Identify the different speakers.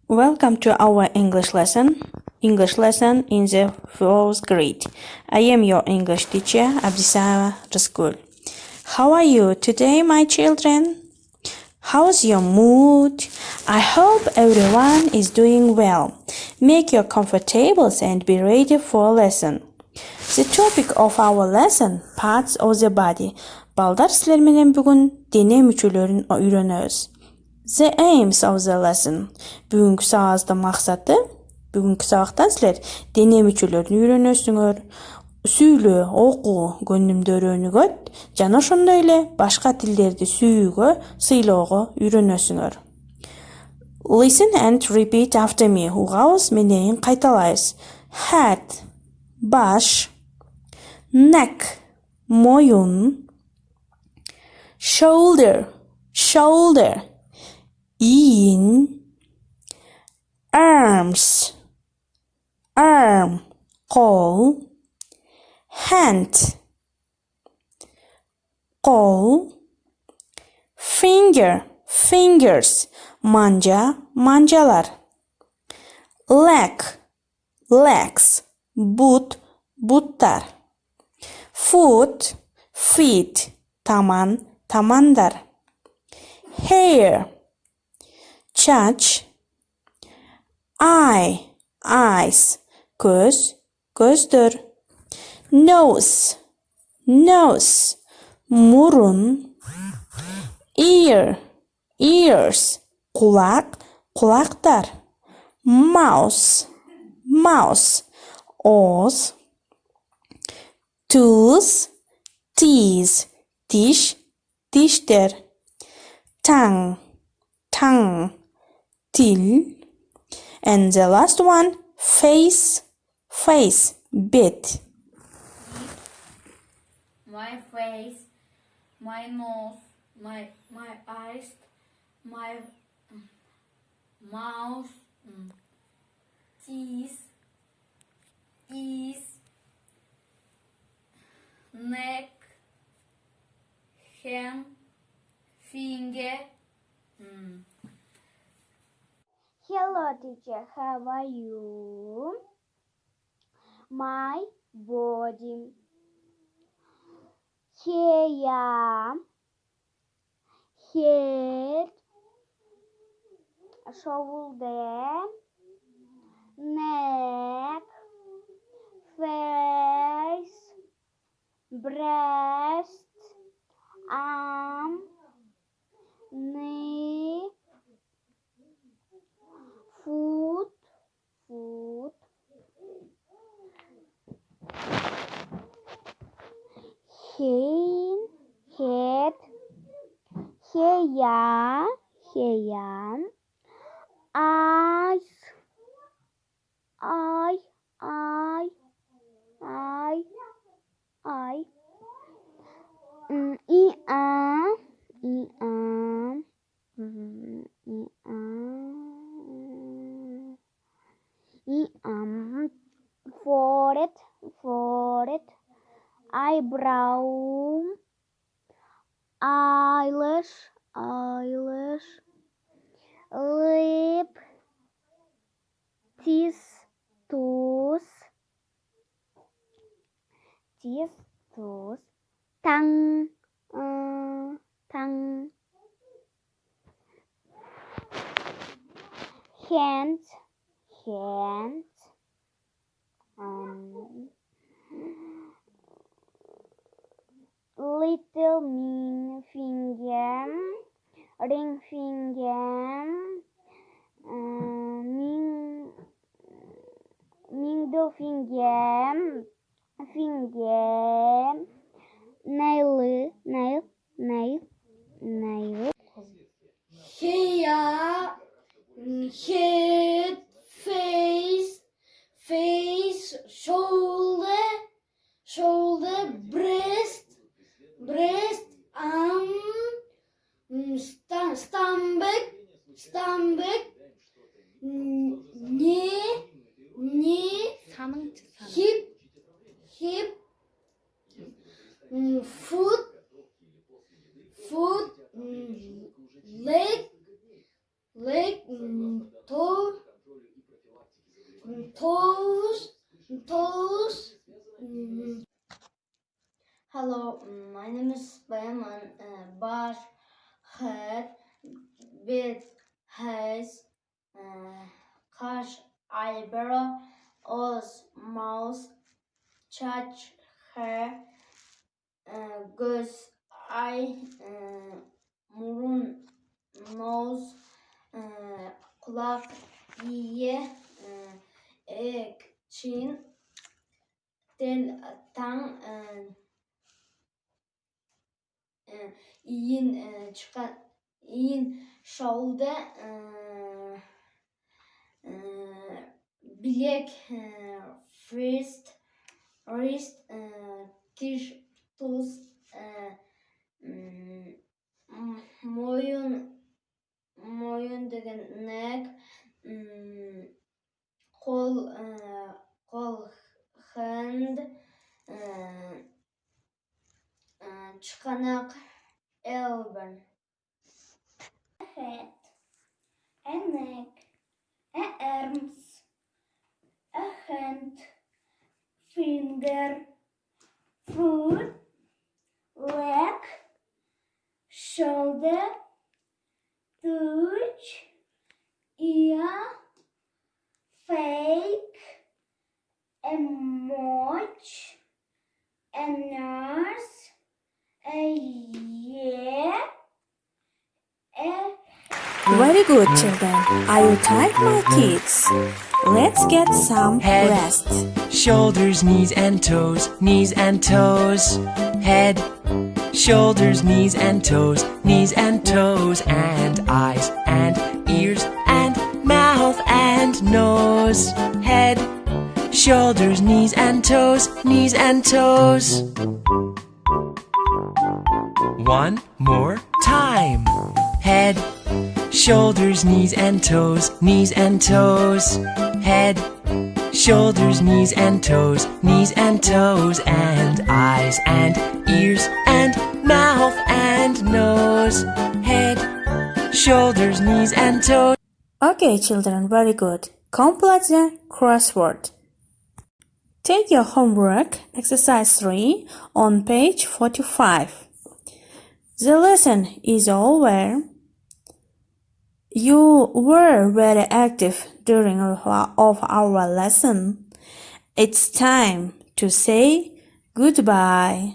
Speaker 1: Welcome to our English lesson in the 4th grade. I am your English teacher, Abdыисаева Ы. How are you today, my children? How's your mood? I hope everyone is doing well. Make your comfortables and be ready for a lesson. The topic of our lesson, parts of the body. Балдар, силер менен бүгүн дене мүчөлөрүн үйрөнөбүз. The aims of the lesson. Бүгүнкү сабактын максаты, бүгүнкү сабакта силер дене мүчөлөрүн үйрөнөсүңөр, сүйлөө, окуу көнүмдөрү өнүгөт, жана ошондой эле башка тилдерди сүйүүгө, сыйлоого үйрөнөсүңөр. Listen and repeat after me. Угабыз, менен кайталайбыз. Head, баш, neck, моюн, shoulder, иин, arms, кол, hand, кол, fingers, манжалар, legs, буттар, feet, тамандар, hair, чач, eyes, көздөр, nose, мурун, ears, кулактар, mouth, ооз, tooth, тиштер, tongue, тил, and the last one, face, bed.
Speaker 2: My face, my nose, my eyes, my mouth, teeth, neck, hand, finger.
Speaker 3: Hello teacher, how are you? My body. Hair, head, shoulder, neck, face, breast, arm, knee, foot, head, hair, eyes, forehead, eyebrow, eyelash, lip, teeth, tongue, hands, little finger, ring finger, middle finger, nail,
Speaker 2: Hair, head, face, shoulder, breast, arm, stomach, knee, hip, foot, leg, toe, Hello, my name is Bayman. Baş, head, bit, face, kaş, eyebrow, ağız, mouth, saç, hair, göz, eye, burun, nose, kulak, iye, chin, tel, tongue, iyin, shoulder, bilek, wrist, tuz, moyun деген neck, kol, hand, çıkanak, elbow. A head, a neck, a arms, a hand, finger, foot, leg, shoulder, touch, ear, fake, a mouth, a nose, a ear, a
Speaker 1: Very good, children. Are you tired, my kids? Let's get some
Speaker 4: Head.
Speaker 1: rest.
Speaker 4: Shoulders, knees and toes, knees and toes. Head, shoulders, knees and toes, knees and toes. And eyes and ears and mouth and nose. Head, shoulders, knees and toes, knees and toes. One more time. Head, shoulders, knees and toes, knees and toes. Head, shoulders, knees and toes, knees and toes. And eyes and ears and mouth and nose. Head, shoulders, knees and toes.
Speaker 1: Okay, children, very good. Complete the crossword. Take your homework, exercise 3, on page 45. The lesson is over. You were very active during our lesson. It's time to say goodbye.